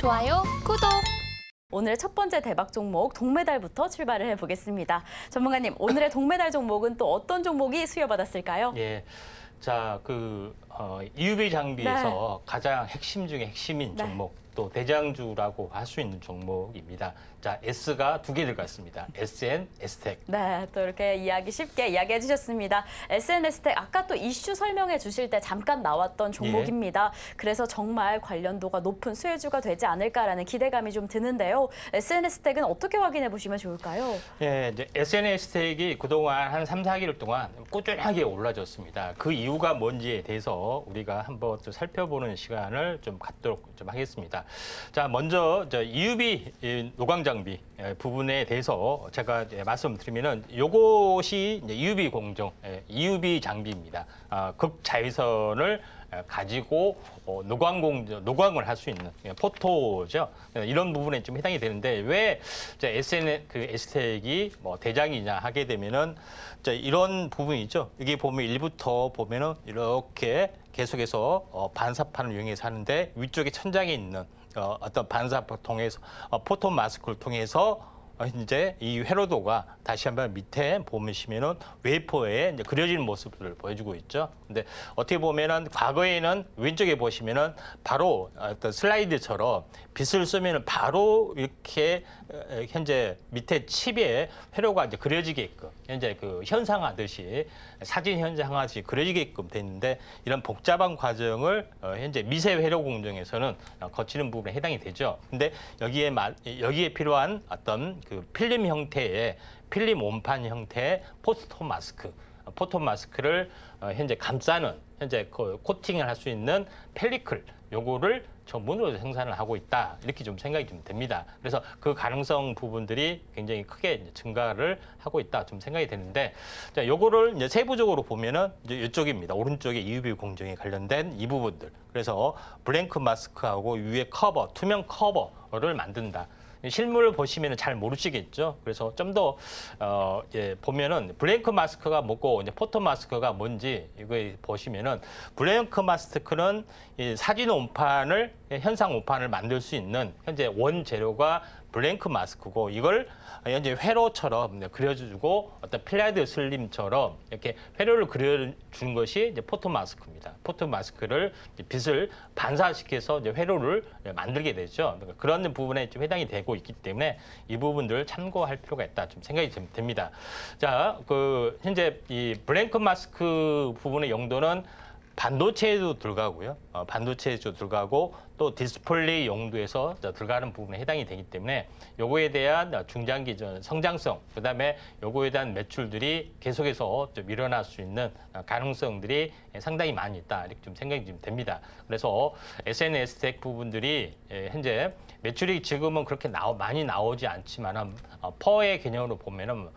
좋아요, 구독! 오늘의 첫 번째 대박 종목 동메달부터 출발을 해보겠습니다. 전문가님, 오늘의 동메달 종목은 또 어떤 종목이 수여받았을까요? 예, 자, EUV 장비에서 가장 핵심 중에 핵심인 종목, 또 대장주라고 할 수 있는 종목입니다. 자, S가 두 개 들어갔습니다. SN, S텍. 네, 또 이렇게 쉽게 이야기해 주셨습니다. SN, S텍, 아까 또 이슈 설명해 주실 때 잠깐 나왔던 종목입니다. 그래서 정말 관련도가 높은 수혜주가 되지 않을까라는 기대감이 좀 드는데요. SN, S텍은 어떻게 확인해 보시면 좋을까요? 예, 이제 SN, S텍이 그동안 한 3, 4개월 동안 꾸준하게 올라졌습니다. 그 이유가 뭔지에 대해서 우리가 한번 또 살펴보는 시간을 좀 갖도록 좀 하겠습니다. 자, 먼저 EUV 노광 장비 부분에 대해서 제가 말씀드리면은 요것이 EUV 공정, EUV 장비입니다. 극자외선을 가지고 노광을 할 수 있는 포토죠. 이런 부분에 좀 해당이 되는데 왜 SN S텍이 대장이냐 하게 되면은 이런 부분이죠. 여기 보면 1부터 보면은 이렇게 계속해서 반사판을 이용해서 하는데 위쪽에 천장에 있는 어떤 반사판 통해서 포톤 마스크를 통해서 이제 이 회로도가 다시 한번 밑에 보시면은 웨이퍼에 이제 그려지는 모습을 보여주고 있죠. 근데 어떻게 보면은 과거에는 왼쪽에 보시면은 바로 어떤 슬라이드처럼 빛을 쏘면은 바로 이렇게 현재 밑에 칩에 회로가 이제 그려지게끔 현재 그 현상하듯이 사진 현상하듯이 그려지게끔 돼 있는데 이런 복잡한 과정을 현재 미세 회로 공정에서는 거치는 부분에 해당이 되죠. 근데 여기에 필요한 어떤 그 필름 형태의 필름 온판 형태의 포토 마스크를 현재 감싸는 현재 그 코팅을 할 수 있는 펠리클 요거를 전문으로 생산을 하고 있다 이렇게 좀 생각이 좀 됩니다. 그래서 그 가능성 부분들이 굉장히 크게 증가를 하고 있다 좀 생각이 되는데 자 요거를 이제 세부적으로 보면은 이제 이쪽입니다. 오른쪽에 EUV 공정에 관련된 이 부분들. 그래서 블랭크 마스크하고 위에 커버, 투명 커버를 만든다. 실물을 보시면 잘 모르시겠죠. 그래서 좀 더 보면은 블랭크 마스크가 뭐고 이제 포토 마스크가 뭔지 이거 보시면은 블랭크 마스크는 이 사진 온판을 현상 온판을 만들 수 있는 현재 원재료가 블랭크 마스크고 이걸 현재 회로처럼 그려주고 어떤 플라이드 슬림처럼 이렇게 회로를 그려준 것이 이제 포토 마스크입니다. 포토 마스크를 빛을 반사시켜서 이제 회로를 만들게 되죠. 그러니까 그런 부분에 좀 해당이 되고 있기 때문에 이 부분들을 참고할 필요가 있다 좀 생각이 됩니다. 자, 현재 이 블랭크 마스크 부분의 용도는 반도체에도 들어가고요. 반도체에도 들어가고 또 디스플레이 용도에서 들어가는 부분에 해당이 되기 때문에 요거에 대한 중장기 성장성, 그다음에 요거에 대한 매출들이 계속해서 좀 일어날 수 있는 가능성들이 상당히 많이 있다. 이렇게 좀 생각이 좀 됩니다. 그래서 SNS 텍 부분들이 현재 매출이 지금은 그렇게 많이 나오지 않지만은 퍼의 개념으로 보면은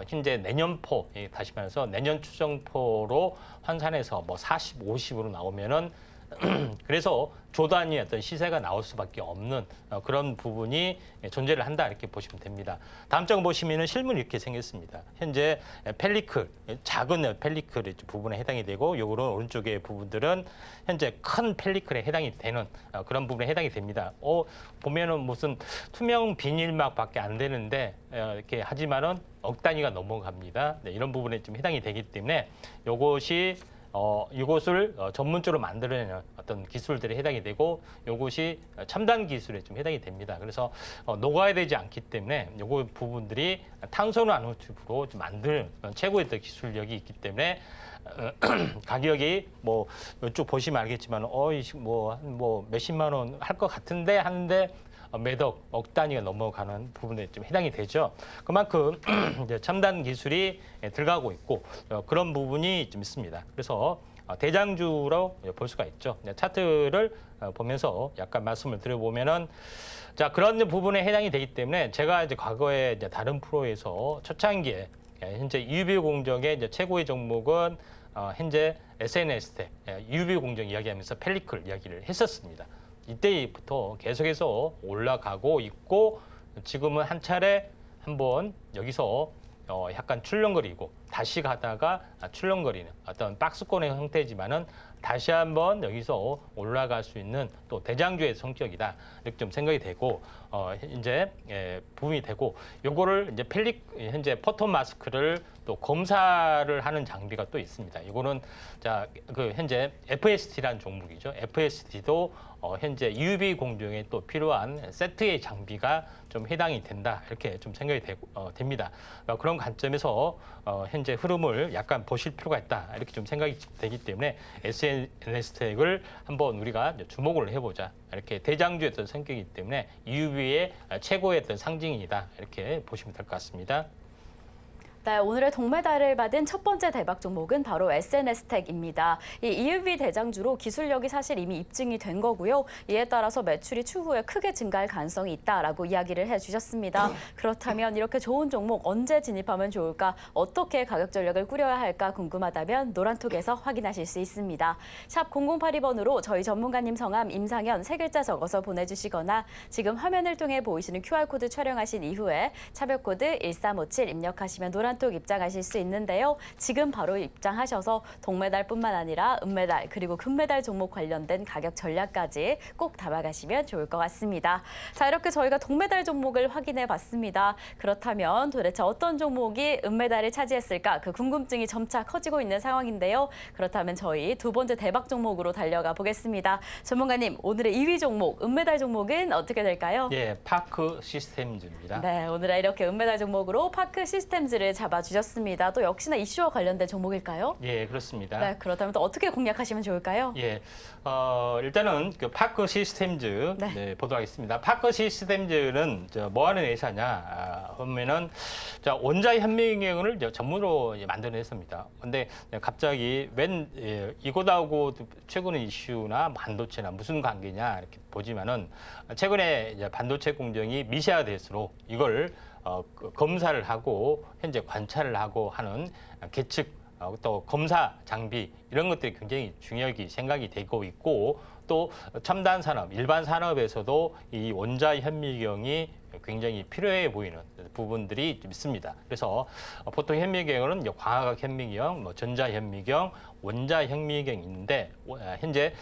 현재 내년포 다시 말해서 내년 추정포로 환산해서 40, 50으로 나오면은 그래서 조단위 어떤 시세가 나올 수밖에 없는 그런 부분이 존재를 한다 이렇게 보시면 됩니다. 다음 장 보시면은 실물이 이렇게 생겼습니다. 현재 펠리클 작은 펠리클 부분에 해당이 되고 요거는 오른쪽의 부분들은 현재 큰 펠리클에 해당이 되는 그런 부분에 해당이 됩니다. 보면은 무슨 투명 비닐막밖에 안 되는데 이렇게 하지만은 억 단위가 넘어갑니다. 네, 이런 부분에 좀 해당이 되기 때문에 요것이 이것을 전문적으로 만들어내는 어떤 기술들에 해당이 되고 이것이 첨단 기술에 좀 해당이 됩니다. 그래서 녹아야 되지 않기 때문에 요거 부분들이 탄소 나노튜브로 좀 만드는 최고의 기술력이 있기 때문에 가격이 이쪽 보시면 알겠지만 몇십만 원 할 것 같은데 하는데 억 단위가 넘어가는 부분에 좀 해당이 되죠. 그만큼 이제 첨단 기술이 들어가고 있고 그런 부분이 좀 있습니다. 그래서 대장주로 볼 수가 있죠. 차트를 보면서 약간 말씀을 드려보면은 자 그런 부분에 해당이 되기 때문에 제가 이제 과거에 이제 다른 프로에서 초창기에 현재 EUV 공정의 이제 최고의 종목은 현재 SNS 텍 EUV 공정 이야기하면서 펠리클 이야기를 했었습니다. 이때부터 계속해서 올라가고 있고 지금은 한 차례 한번 여기서 약간 출렁거리고 다시 가다가 출렁거리는 어떤 박스권의 형태지만은 다시 한번 여기서 올라갈 수 있는 또 대장주의 성격이다 이렇게 좀 생각이 되고 이제 부분이 되고 요거를 이제 현재 포토 마스크를 또 검사를 하는 장비가 또 있습니다. 이거는 자 그 현재 FST라는 종목이죠. FST도 현재 UV 공정에 또 필요한 세트의 장비가 좀 해당이 된다 이렇게 좀 생각이 됩니다. 그런 관점에서 현재 흐름을 약간 보실 필요가 있다 이렇게 좀 생각이 되기 때문에 SNS텍을 한번 우리가 주목을 해보자 이렇게 대장주였던 성격이기 때문에 UV의 최고의 어떤 상징이다 이렇게 보시면 될 것 같습니다. 네, 오늘의 동메달을 받은 첫 번째 대박 종목은 바로 SNS텍입니다. 이 EUV 대장주로 기술력이 사실 이미 입증이 된 거고요. 이에 따라서 매출이 추후에 크게 증가할 가능성이 있다라고 이야기를 해주셨습니다. 그렇다면 이렇게 좋은 종목 언제 진입하면 좋을까? 어떻게 가격 전략을 꾸려야 할까 궁금하다면 노란톡에서 확인하실 수 있습니다. 샵 0082번으로 저희 전문가님 성함 임상현 세 글자 적어서 보내주시거나 지금 화면을 통해 보이시는 QR코드 촬영하신 이후에 차별코드 1357 입력하시면 노란톡 입장하실 수 있는데요. 지금 바로 입장하셔서 동메달뿐만 아니라 은메달 그리고 금메달 종목 관련된 가격 전략까지 꼭 담아가시면 좋을 것 같습니다. 자, 이렇게 저희가 동메달 종목을 확인해 봤습니다. 그렇다면 도대체 어떤 종목이 은메달을 차지했을까? 그 궁금증이 점차 커지고 있는 상황인데요. 그렇다면 저희 두 번째 대박 종목으로 달려가 보겠습니다. 전문가님, 오늘의 2위 종목, 은메달 종목은 어떻게 될까요? 예, 파크 시스템즈입니다. 네, 오늘은 이렇게 은메달 종목으로 파크 시스템즈를 잡아주셨습니다. 또 역시나 이슈와 관련된 종목일까요? 예, 그렇습니다. 네, 그렇다면 또 어떻게 공략하시면 좋을까요? 예, 일단은 그 파크 시스템즈 네. 보도록 하겠습니다. 파크 시스템즈는 뭐 하는 회사냐 하면은 원자 현미경을 전문으로 만드는 회사입니다. 근데 갑자기 이거하고 최근의 이슈나 반도체나 무슨 관계냐 이렇게 보지만은 최근에 이제 반도체 공정이 미세화될수록 이걸 검사를 하고 현재 관찰을 하고 하는 계측 또 검사 장비 이런 것들이 굉장히 중요하게 생각이 되고 있고 또 첨단 산업, 일반 산업에서도 이 원자 현미경이 굉장히 필요해 보이는 부분들이 좀 있습니다. 그래서 보통 현미경은 광학학 현미경, 전자 현미경, 원자 현미경이 있는데 현재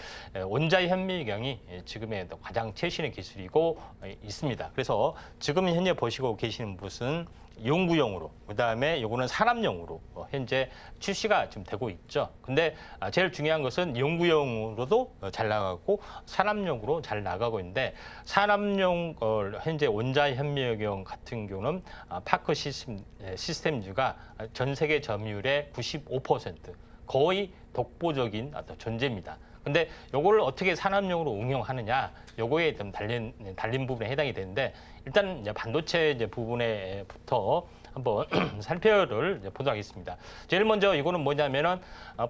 원자 현미경이 지금의 가장 최신의 기술이고 있습니다. 그래서 지금 현재 보시고 계시는 것은 연구용으로, 그다음에 요거는 산업용으로 현재 출시가 좀 되고 있죠. 근데 제일 중요한 것은 연구용으로도 잘 나가고 산업용으로 잘 나가고 있는데 산업용 현재 원자 현미경 같은 경우는 파크 시스템즈가 전 세계 점유율의 95% 거의 독보적인 어떤 존재입니다. 근데 요거를 어떻게 산업용으로 응용하느냐, 요거에 좀 달린 부분에 해당이 되는데 일단 이제 반도체 부분에부터 한번 살펴를 보도록 하겠습니다. 제일 먼저 이거는 뭐냐면은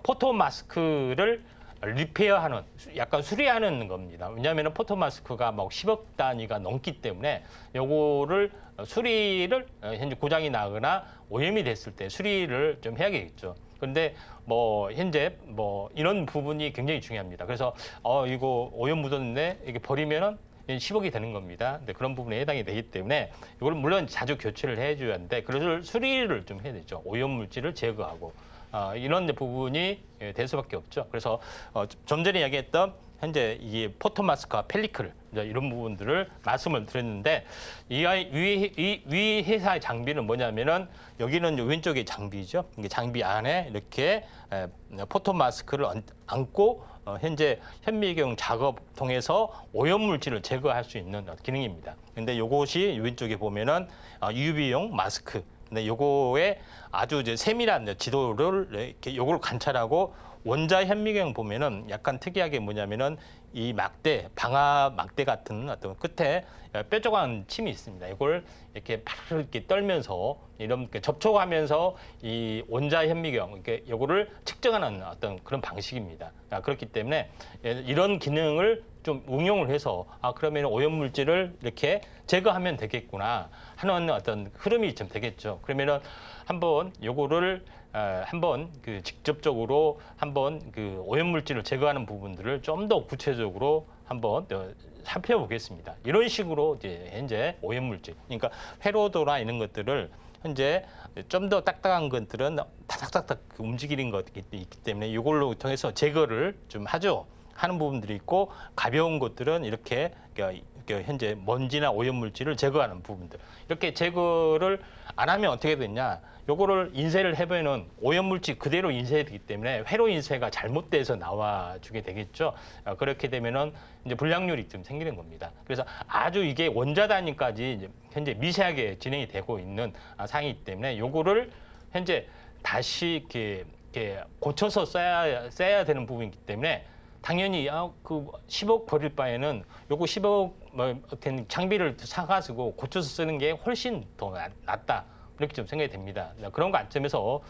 포토 마스크를 리페어하는, 약간 수리하는 겁니다. 왜냐하면 포토 마스크가 막 10억 단위가 넘기 때문에 요거를 수리를 현재 고장이 나거나 오염이 됐을 때 수리를 좀 해야겠죠. 그런데 현재 이런 부분이 굉장히 중요합니다. 그래서 이거 오염 묻었는데 이게 버리면은 10억이 되는 겁니다. 근데 그런 부분에 해당이 되기 때문에 이걸 물론 자주 교체를 해줘야 하는데 그래서 수리를 좀 해야 되죠. 오염 물질을 제거하고 이런 부분이 될 수밖에 없죠. 그래서 좀 전에 이야기했던 현재 이 포토 마스크와 펠리클 이런 부분들을 말씀을 드렸는데 위 회사의 장비는 뭐냐면은 여기는 왼쪽의 장비죠. 이게 장비 안에 이렇게 포토 마스크를 안고 현재 현미경 작업 통해서 오염 물질을 제거할 수 있는 기능입니다. 근데 이것이 왼쪽에 보면은 UV용 마스크. 근데 요거에 아주 이제 세밀한 지도를 이렇게 요걸 관찰하고 원자 현미경 보면은 약간 특이하게 뭐냐면은 이 방아 막대 같은 어떤 끝에 뾰족한 침이 있습니다. 이걸 이렇게 바로 이렇게 떨면서 이렇게 접촉하면서 이 원자 현미경 이렇게 요거를 측정하는 어떤 그런 방식입니다. 그렇기 때문에 이런 기능을 좀 응용을 해서 그러면 오염 물질을 이렇게 제거하면 되겠구나 하는 어떤 흐름이 좀 되겠죠. 그러면은 한번 요거를 한번 직접적으로 한번 오염 물질을 제거하는 부분들을 좀 더 구체적으로 한번 살펴보겠습니다. 이런 식으로 이제 현재 오염 물질, 그러니까 회로도나 이런 것들을 현재 좀 더 딱딱한 것들은 타닥타닥 움직이는 것이 있기 때문에 이걸로 통해서 제거를 좀 하는 부분들이 있고, 가벼운 것들은 이렇게 현재 먼지나 오염물질을 제거하는 부분들, 이렇게 제거를 안 하면 어떻게 되냐, 요거를 인쇄를 해보면 오염물질 그대로 인쇄되기 때문에 회로 인쇄가 잘못돼서 나와주게 되겠죠. 그렇게 되면은 이제 불량률이 좀 생기는 겁니다. 그래서 아주 이게 원자 단위까지 이제 현재 미세하게 진행이 되고 있는 상황이기 때문에 요거를 현재 다시 이렇게 고쳐서 써야 되는 부분이기 때문에, 당연히 그 10억 버릴 바에는 요거 10억 된 장비를 사가지고 고쳐서 쓰는 게 훨씬 더 낫다, 이렇게 좀 생각이 됩니다. 그런 관점에서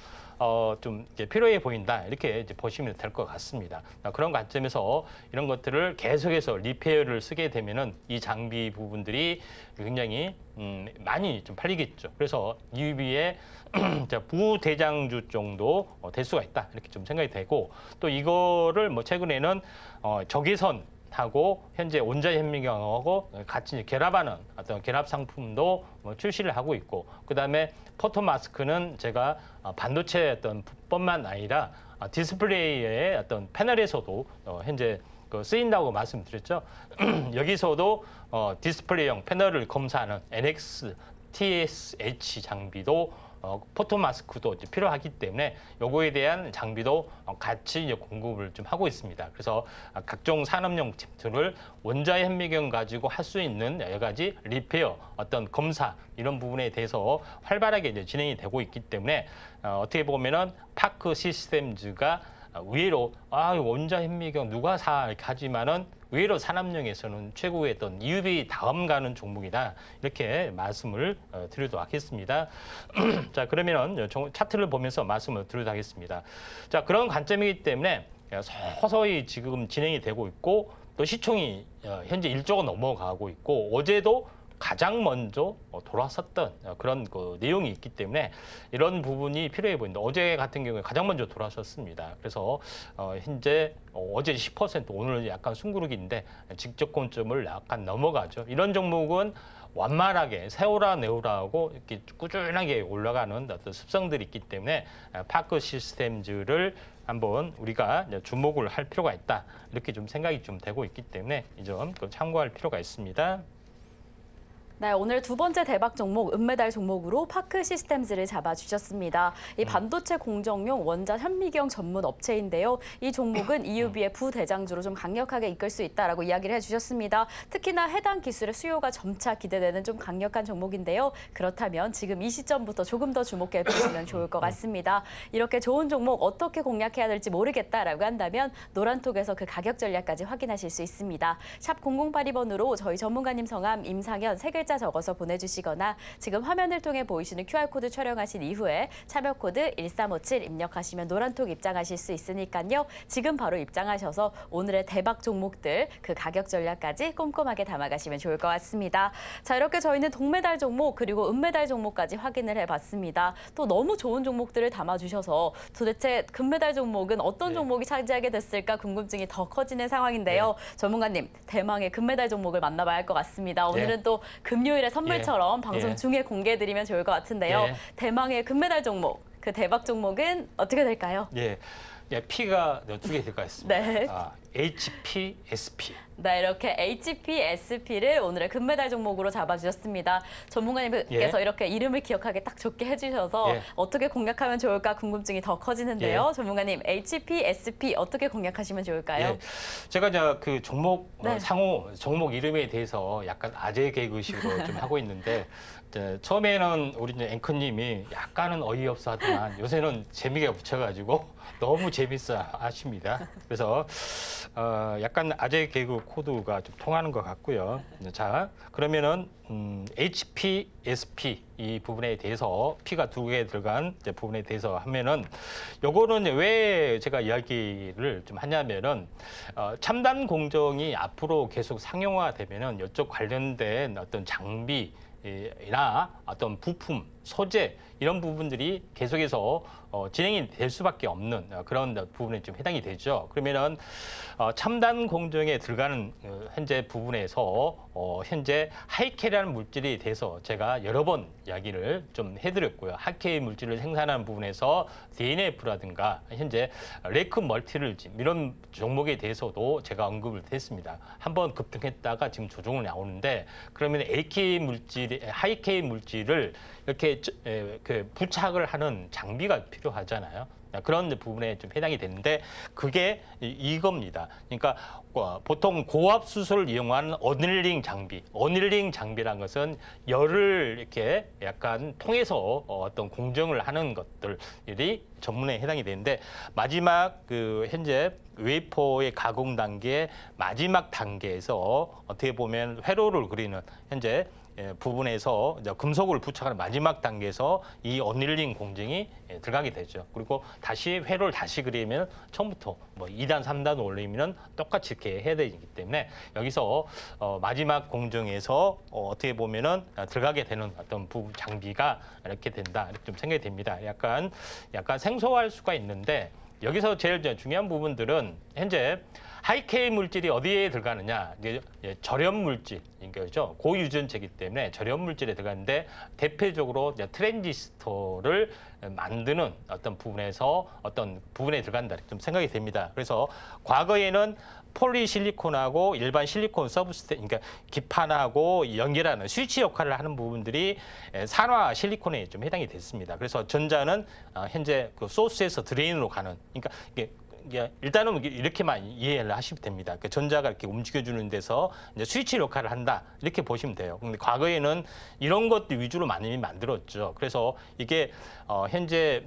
좀 이제 필요해 보인다, 이렇게 이제 보시면 될 것 같습니다. 그런 관점에서 이런 것들을 계속해서 리페어를 쓰게 되면은 이 장비 부분들이 굉장히 많이 좀 팔리겠죠. 그래서 EUV의 부대장주 정도 될 수가 있다, 이렇게 좀 생각이 되고, 또 이거를 뭐 최근에는 적외선하고 현재 원자 현미경하고 같이 결합하는 어떤 결합 상품도 출시를 하고 있고, 그다음에 포토 마스크는 제가 반도체 어떤 뿐만 아니라 디스플레이의 어떤 패널에서도 현재 쓰인다고 말씀드렸죠. 여기서도 디스플레이용 패널을 검사하는 NX TSH 장비도 포토 마스크도 이제 필요하기 때문에 요거에 대한 장비도 같이 이제 공급을 좀 하고 있습니다. 그래서 각종 산업용 제품을 원자 현미경 가지고 할 수 있는 여러 가지 리페어, 어떤 검사, 이런 부분에 대해서 활발하게 이제 진행이 되고 있기 때문에 어떻게 보면은 파크 시스템즈가 의외로 원자 현미경 누가 사, 이렇게 하지만은 의외로 산업용에서는 최고의 어떤 EUV 다음 가는 종목이다, 이렇게 말씀을 드리도록 하겠습니다. 자, 그러면은 차트를 보면서 말씀을 드리도록 하겠습니다. 자, 그런 관점이기 때문에 서서히 지금 진행이 되고 있고, 또 시총이 현재 1조가 넘어가고 있고, 어제도 가장 먼저 돌아섰던 그런 내용이 있기 때문에 이런 부분이 필요해 보인다. 어제 같은 경우에 가장 먼저 돌아섰습니다. 그래서 현재 어제 10%, 오늘 약간 숨구르기인데 직접권점을 약간 넘어가죠. 이런 종목은 완만하게 세오라 네오라하고 이렇게 꾸준하게 올라가는 어떤 습성들이 있기 때문에 파크 시스템즈를 한번 우리가 주목을 할 필요가 있다, 이렇게 좀 생각이 좀 되고 있기 때문에 이 점 참고할 필요가 있습니다. 네, 오늘 두 번째 대박 종목, 은메달 종목으로 파크 시스템즈를 잡아주셨습니다. 이 반도체 공정용 원자 현미경 전문 업체인데요. 이 종목은 EUV의 부대장주로 좀 강력하게 이끌 수 있다라고 이야기를 해주셨습니다. 특히나 해당 기술의 수요가 점차 기대되는 좀 강력한 종목인데요. 그렇다면 지금 이 시점부터 조금 더 주목해 보시면 좋을 것 같습니다. 이렇게 좋은 종목 어떻게 공략해야 될지 모르겠다라고 한다면 노란톡에서 그 가격 전략까지 확인하실 수 있습니다. 샵 0082번으로 저희 전문가님 성함, 임상현 세 글자 적어서 보내주시거나 지금 화면을 통해 보이시는 QR코드 촬영하신 이후에 참여코드 1357 입력하시면 노란톡 입장하실 수 있으니까요. 지금 바로 입장하셔서 오늘의 대박 종목들 그 가격 전략까지 꼼꼼하게 담아가시면 좋을 것 같습니다. 자, 이렇게 저희는 동메달 종목 그리고 은메달 종목까지 확인을 해봤습니다. 또 너무 좋은 종목들을 담아주셔서 도대체 금메달 종목은 어떤 종목이 차지하게 됐을까 궁금증이 더 커지는 상황인데요. 전문가님, 대망의 금메달 종목을 만나봐야 할 것 같습니다. 오늘은 또 금요일에 선물처럼 방송 중에 공개해드리면 좋을 것 같은데요. 대망의 금메달 종목, 그 대박 종목은 어떻게 될까요? P가 두 개 들어가 있습니다. 네. HP, SP. 네, 이렇게 HP, SP를 오늘의 금메달 종목으로 잡아주셨습니다. 전문가님께서 이렇게 이름을 기억하게 딱 좋게 해주셔서 어떻게 공략하면 좋을까 궁금증이 더 커지는데요. 전문가님, HP, SP 어떻게 공략하시면 좋을까요? 제가 이제 그 종목 상호 종목 이름에 대해서 약간 아재 개그식으로 좀 하고 있는데 처음에는 우리 앵커님이 약간은 어이없어 하지만 요새는 재미가 붙여가지고 너무 재밌어 하십니다. 그래서 약간 아재 개그 코드가 좀 통하는 것 같고요. 자, 그러면은 HP, SP 이 부분에 대해서 P가 두 개 들어간 부분에 대해서 하면은 요거는 왜 제가 이야기를 좀 하냐면은 첨단 공정이 앞으로 계속 상용화되면은 이쪽 관련된 어떤 장비나 어떤 부품, 소재 이런 부분들이 계속해서 진행이 될 수밖에 없는 그런 부분에 좀 해당이 되죠. 그러면은 첨단 공정에 들어가는 현재 부분에서 현재 하이케이라는 물질에 대해서 제가 여러 번 이야기를 좀 해드렸고요. 하이케이 물질을 생산하는 부분에서 DNF라든가 현재 레이크 멀티를진 이런 종목에 대해서도 제가 언급을 했습니다. 한번 급등했다가 지금 조정을 나오는데 그러면 하이케이 물질을 이렇게 부착을 하는 장비가 필요하잖아요. 그런 부분에 좀 해당이 되는데 그게 이겁니다. 그러니까 보통 고압 수소를 이용한 어닐링 장비, 어닐링 장비란 것은 열을 이렇게 약간 통해서 어떤 공정을 하는 것들이 전문에 해당이 되는데 마지막 현재 웨이퍼의 가공 단계 마지막 단계에서 어떻게 보면 회로를 그리는 현재 부분에서 금속을 부착하는 마지막 단계에서 이 어닐링 공정이 들어가게 되죠. 그리고 다시 회로를 다시 그리면 처음부터 뭐 2단, 3단 올리면 똑같이 이렇게 해야 되기 때문에 여기서 마지막 공정에서 어떻게 보면은 들어가게 되는 어떤 부분 장비가 이렇게 된다. 이렇게 좀 생각이 됩니다. 약간 생소할 수가 있는데 여기서 제일 중요한 부분들은 현재 하이케이 물질이 어디에 들어가느냐? 이제 절연 물질인 거죠. 고유전체이기 때문에 절연 물질에 들어가는데 대표적으로 트랜지스터를 만드는 어떤 부분에서 어떤 부분에 들어간다 이렇게 좀 생각이 됩니다. 그래서 과거에는 폴리실리콘하고 일반 실리콘 서브스트레이트, 그러니까 기판하고 연결하는 스위치 역할을 하는 부분들이 산화 실리콘에 좀 해당이 됐습니다. 그래서 전자는 현재 그 소스에서 드레인으로 가는, 그러니까 이게 일단은 이렇게만 이해를 하시면 됩니다. 그러니까 전자가 이렇게 움직여주는 데서 이제 스위치 역할을 한다 이렇게 보시면 돼요. 근데 과거에는 이런 것들 위주로 많이 만들었죠. 그래서 이게 현재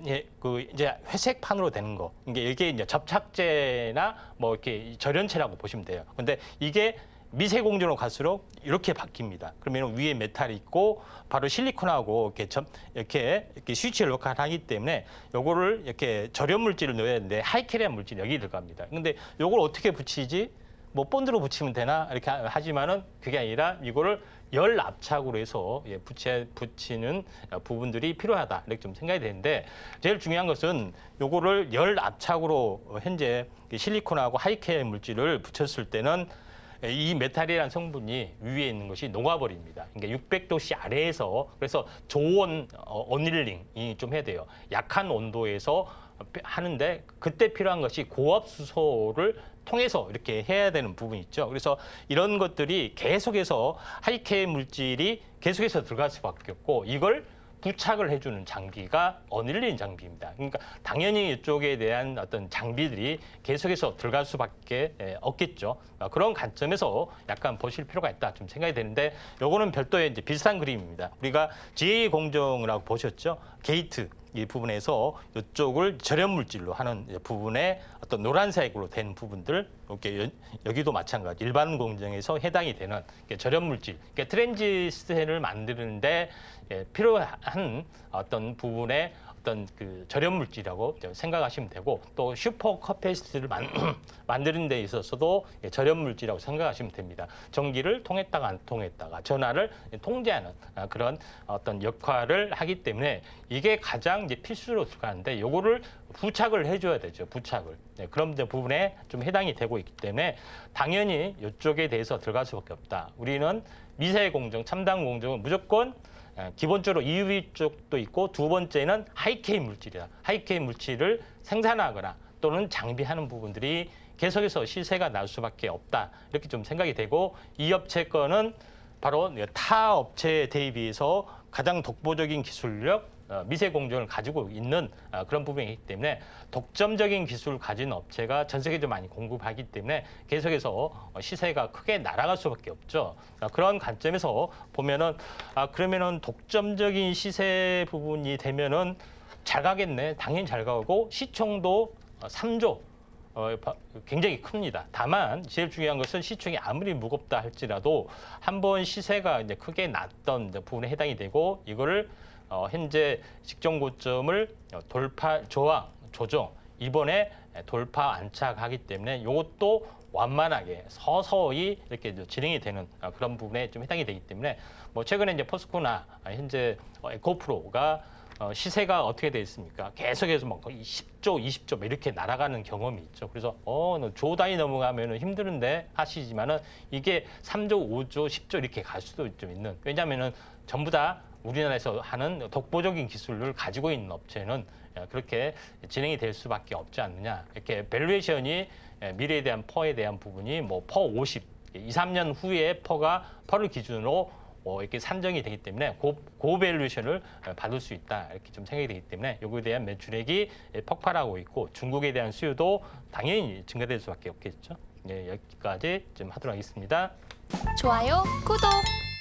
이제 회색판으로 되는 거, 이게 이제 접착제나 뭐 이렇게 절연체라고 보시면 돼요. 근데 이게 미세 공정으로 갈수록 이렇게 바뀝니다. 그러면 위에 메탈이 있고 바로 실리콘하고 이렇게 스위치 역할을 하기 때문에 요거를 이렇게 절연 물질을 넣어야 되는데 하이케리한 물질이 여기 들어갑니다. 근데 요걸 어떻게 붙이지? 뭐 본드로 붙이면 되나? 이렇게 하지만은 그게 아니라 이거를 열 압착으로 해서 붙이는 부분들이 필요하다. 이렇게 좀 생각이 되는데 제일 중요한 것은 요거를 열 압착으로 현재 실리콘하고 하이케리 물질을 붙였을 때는 이 메탈이라는 성분이 위에 있는 것이 녹아버립니다. 그러니까 600도씨 아래에서 그래서 저온 어닐링이 좀 해야 돼요. 약한 온도에서 하는데 그때 필요한 것이 고압 수소를 통해서 이렇게 해야 되는 부분이 있죠. 그래서 이런 것들이 계속해서 하이케이 물질이 계속해서 들어갈 수밖에 없고 이걸 부착을 해주는 장비가 어닐링 장비입니다. 그러니까 당연히 이쪽에 대한 어떤 장비들이 계속해서 들어갈 수밖에 없겠죠. 그런 관점에서 약간 보실 필요가 있다 좀 생각이 되는데 요거는 별도의 이제 비슷한 그림입니다. 우리가 GA 공정이라고 보셨죠? 게이트 이 부분에서 이쪽을 절연 물질로 하는 부분에 어떤 노란색으로 된 부분들 이렇게 여기도 마찬가지 일반 공정에서 해당이 되는 절연 물질, 그러니까 트랜지스터를 만드는데 필요한 어떤 부분의 어떤 그 절연 물질이라고 생각하시면 되고 또 슈퍼 커패시티를 만드는 데 있어서도 절연 물질이라고 생각하시면 됩니다. 전기를 통했다가 안 통했다가 전하를 통제하는 그런 어떤 역할을 하기 때문에 이게 가장 이제 필수로 들어가는데 요거를 부착을 해줘야 되죠. 부착을. 그런 부분에 좀 해당이 되고 있기 때문에 당연히 이쪽에 대해서 들어갈 수밖에 없다. 우리는 미세 공정, 첨단 공정은 무조건 기본적으로 EUV 쪽도 있고 두 번째는 하이케이 물질이다. 하이케이 물질을 생산하거나 또는 장비하는 부분들이 계속해서 시세가 날 수밖에 없다. 이렇게 좀 생각이 되고 이 업체 거는 바로 타 업체에 대비해서 가장 독보적인 기술력, 미세 공정을 가지고 있는 그런 부분이기 때문에 독점적인 기술을 가진 업체가 전 세계적으로 많이 공급하기 때문에 계속해서 시세가 크게 날아갈 수밖에 없죠. 그런 관점에서 보면은 그러면은 독점적인 시세 부분이 되면은 잘 가겠네. 당연히 잘 가고 시총도 3조. 굉장히 큽니다. 다만 제일 중요한 것은 시총이 아무리 무겁다 할지라도 한번 시세가 이제 크게 났던 부분에 해당이 되고 이거를 현재 직전 고점을 돌파, 저항, 조정 이번에 돌파 안착하기 때문에 이것도 완만하게 서서히 이렇게 진행이 되는 그런 부분에 좀 해당이 되기 때문에 뭐 최근에 이제 포스코나 현재 에코프로가 시세가 어떻게 돼 있습니까? 계속해서 막 10조, 20조 이렇게 날아가는 경험이 있죠. 그래서 조 단위 넘어가면 힘드는데 하시지만은 이게 3조, 5조, 10조 이렇게 갈 수도 좀 있는. 왜냐하면은 전부 다 우리나라에서 하는 독보적인 기술을 가지고 있는 업체는 그렇게 진행이 될 수밖에 없지 않느냐. 이렇게 밸류에이션이 미래에 대한 퍼에 대한 부분이 뭐 퍼 50, 2, 3년 후에 퍼를 기준으로 이렇게 산정이 되기 때문에 고밸류에이션을 받을 수 있다 이렇게 좀 생각이 되기 때문에 요거에 대한 매출액이 폭발하고 있고 중국에 대한 수요도 당연히 증가될 수밖에 없겠죠. 네, 여기까지 좀 하도록 하겠습니다. 좋아요, 구독!